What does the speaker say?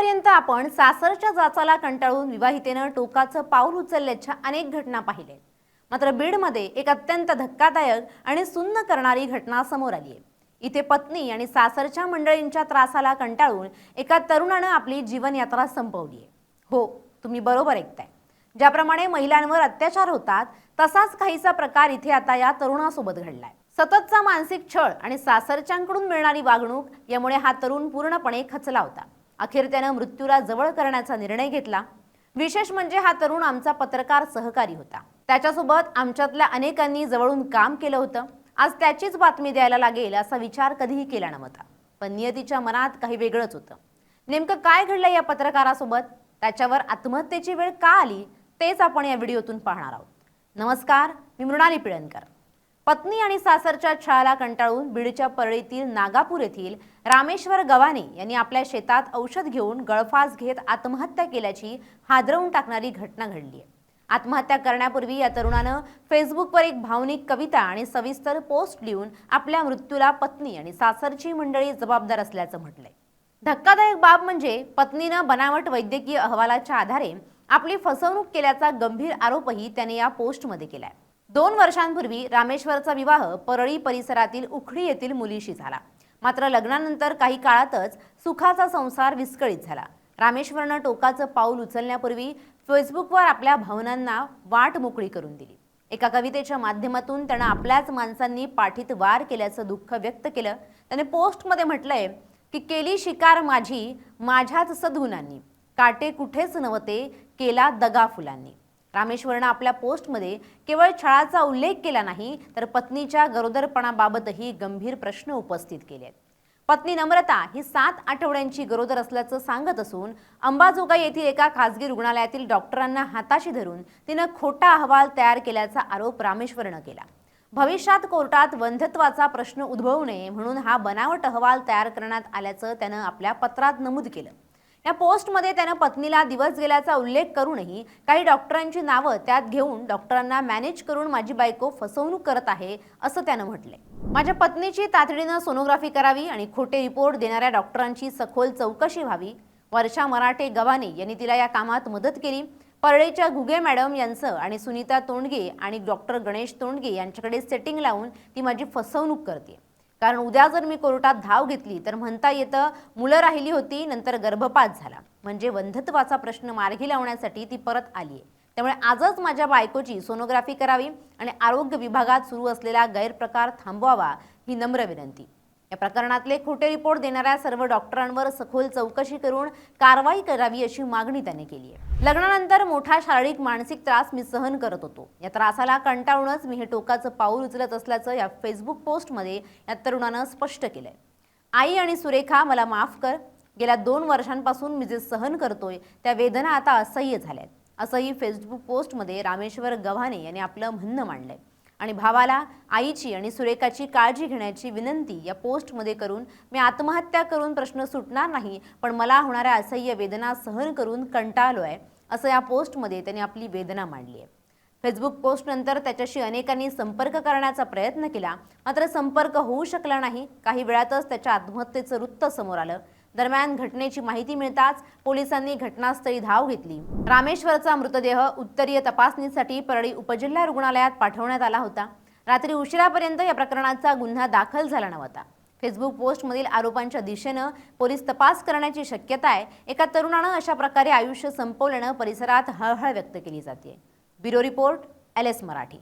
आतापर्यंत आपण सासरच्या जाचाला कंटाळून विवाहितेनं टोकाचं पाऊल उचलल्याच्या अनेक घटना पाहिल्या। मात्र बीडमध्ये एक अत्यंत धक्कादायक आणि सुन्न करणारी घटना समोर आली आहे। इथे पत्नी आणि सासरच्या मंडळींच्या त्रासाला कंटाळून एका तरुणानं आपली जीवनयात्रा संपवली आहे। हो, तुम्ही बरोबर ऐकताय। ज्याप्रमाणे महिलांवर अत्याचार होतात तसाच काहीसा प्रकार इथे आता या तरुणासोबत घडलाय। सततचा मानसिक छळ आणि सासरच्यांकडून मिळणारी वागणूक यामुळे हा तरुण पूर्णपणे खचला होता। अखेर त्याने मृत्यूला जवळ करण्याचा निर्णय घेतला। विशेष म्हणजे हा तरुण आमचा पत्रकार सहकारी होता। त्याच्यासोबत आमच्यातल्या अनेकांनी जवळून काम केलं होतं। आज त्याचीच बातमी द्यायला लागेल असा विचार कधीही केला नव्हता, पण नियतीच्या मनात काही वेगळंच होतं। नेमकं काय घडलं या पत्रकारासोबत, त्याच्यावर आत्महत्येची वेळ का आली, तेच आपण या व्हिडिओतून पाहणार आहोत। नमस्कार, मी मृणाली पिळणकर। पत्नी आणि सासरच्या छळाला कंटाळून बीडच्या परळीतील नागापूर येथील रामेश्वर गव्हाणे यांनी आपल्या शेतात औषध घेऊन गळफास घेत आत्महत्या केल्याची हादरवून टाकणारी घटना घडली आहे। आत्महत्या करण्यापूर्वी या तरुणानं फेसबुकवर एक भावनिक कविता आणि सविस्तर पोस्ट लिहून आपल्या मृत्यूला पत्नी आणि सासरची मंडळी जबाबदार असल्याचं म्हटलंय। धक्कादायक बाब म्हणजे पत्नीनं बनावट वैद्यकीय अहवालाच्या आधारे आपली फसवणूक केल्याचा गंभीर आरोपही त्याने या पोस्टमध्ये केलाय। 2 वर्षांपूर्वी रामेश्वरचा विवाह परळी परिसरातील उखडी येथील मुलीशी झाला। मात्र लग्नानंतर काही काळातच सुखाचा संसार विस्कळीत झाला। रामेश्वरनं टोकाचं पाऊल उचलण्यापूर्वी फेसबुकवर आपल्या भावनांना वाट मोकळी करून दिली। एका कवितेच्या माध्यमातून त्यानं आपल्याच माणसांनी पाठीत वार केल्याचं दुःख व्यक्त केलं। त्याने पोस्टमध्ये म्हटलंय की केली शिकार माझी माझ्याच सद्गुणांनी, काटे कुठेच नव्हते केला दगा फुलांनी। रामेश्वरनं आपल्या पोस्टमध्ये केवळ छळाचा उल्लेख केला नाही, तर पत्नीच्या गरोदरपणाबाबतही गंभीर प्रश्न उपस्थित केलेत। पत्नी नम्रता ही 7 आठवड्यांची गरोदर असल्याचं सांगत असून अंबाजोगाई येथील एका खासगी रुग्णालयातील डॉक्टरांना हाताशी धरून तिनं खोटा अहवाल तयार केल्याचा आरोप रामेश्वरनं केला। भविष्यात कोर्टात वंध्यत्वाचा प्रश्न उद्भवू नये म्हणून हा बनावट अहवाल तयार करण्यात आल्याचं त्यानं आपल्या पत्रात नमूद केलं। या पोस्टमध्ये त्यानं पत्नीला दिवस गेल्याचा उल्लेख करूनही काही डॉक्टरांची नावं त्यात घेऊन डॉक्टरांना मॅनेज करून माझी बायको फसवणूक करत आहे असं त्यानं म्हटलंय। माझ्या पत्नीची तातडीनं सोनोग्राफी करावी आणि खोटे रिपोर्ट देणाऱ्या डॉक्टरांची सखोल चौकशी व्हावी। वर्षा मराठे गव्हाणे यांनी तिला या कामात मदत केली। परळीच्या घुगे मॅडम यांचं आणि सुनीता तोंडगे आणि डॉक्टर गणेश तोंडगे यांच्याकडे सेटिंग लावून ती माझी फसवणूक करते। कारण उद्या जर मी कोर्टात धाव घेतली तर म्हणता येतं मुलं राहिली होती, नंतर गर्भपात झाला, म्हणजे वंध्यत्वाचा प्रश्न मार्गी लावण्यासाठी ती परत आली आहे। त्यामुळे आजच माझ्या बायकोची सोनोग्राफी करावी आणि आरोग्य विभागात सुरू असलेला गैरप्रकार थांबवावा ही नम्र विनंती। या प्रकरणातले खोटे रिपोर्ट देणाऱ्या सर्व डॉक्टरांवर सखोल चौकशी करून कारवाई करावी अशी मागणी त्याने केली आहे। लग्नानंतर मोठा शारीरिक मानसिक त्रास मी सहन करत होतो। या त्रासाला कंटाळूनच मी हे टोकाचं पाऊल उचलत असल्याचं या फेसबुक पोस्टमध्ये या तरुणानं स्पष्ट केलंय। आई आणि सुरेखा मला माफ कर, गेल्या 2 वर्षांपासून मी जे सहन करतोय त्या वेदना आता असह्य झाल्यात, असंही फेसबुक पोस्टमध्ये रामेश्वर गव्हाणे यांनी आपलं म्हणणं मांडलंय। आणि भावाला, आईची आणि सुरेखाची काळजी घेण्याची विनंती या पोस्टमध्ये करून मी आत्महत्या करून प्रश्न सुटणार नाही, पण मला होणाऱ्या असह्य वेदना सहन करून कंटाळलोय असं या पोस्टमध्ये त्यांनी आपली वेदना मांडली आहे। फेसबुक पोस्टनंतर त्याच्याशी अनेकांनी संपर्क करण्याचा प्रयत्न केला, मात्र संपर्क होऊ शकला नाही। काही वेळातच त्याच्या आत्महत्येचं वृत्त समोर आलं। दरम्यान घटनेची माहिती मिळताच पोलिसांनी घटनास्थळी धाव घेतली। रामेश्वरचा मृतदेह उत्तरीय तपासणीसाठी परळी उपजिल्हा रुग्णालयात पाठवण्यात आला होता। रात्री उशिरापर्यंत या प्रकरणाचा गुन्हा दाखल झाला नव्हता। फेसबुक पोस्टमधील आरोपांच्या दिशेनं पोलीस तपास करण्याची शक्यता आहे। एका तरुणानं अशा प्रकारे आयुष्य संपवल्यानं परिसरात हळहळ व्यक्त केली जाते। Bureau report, LS Marathi.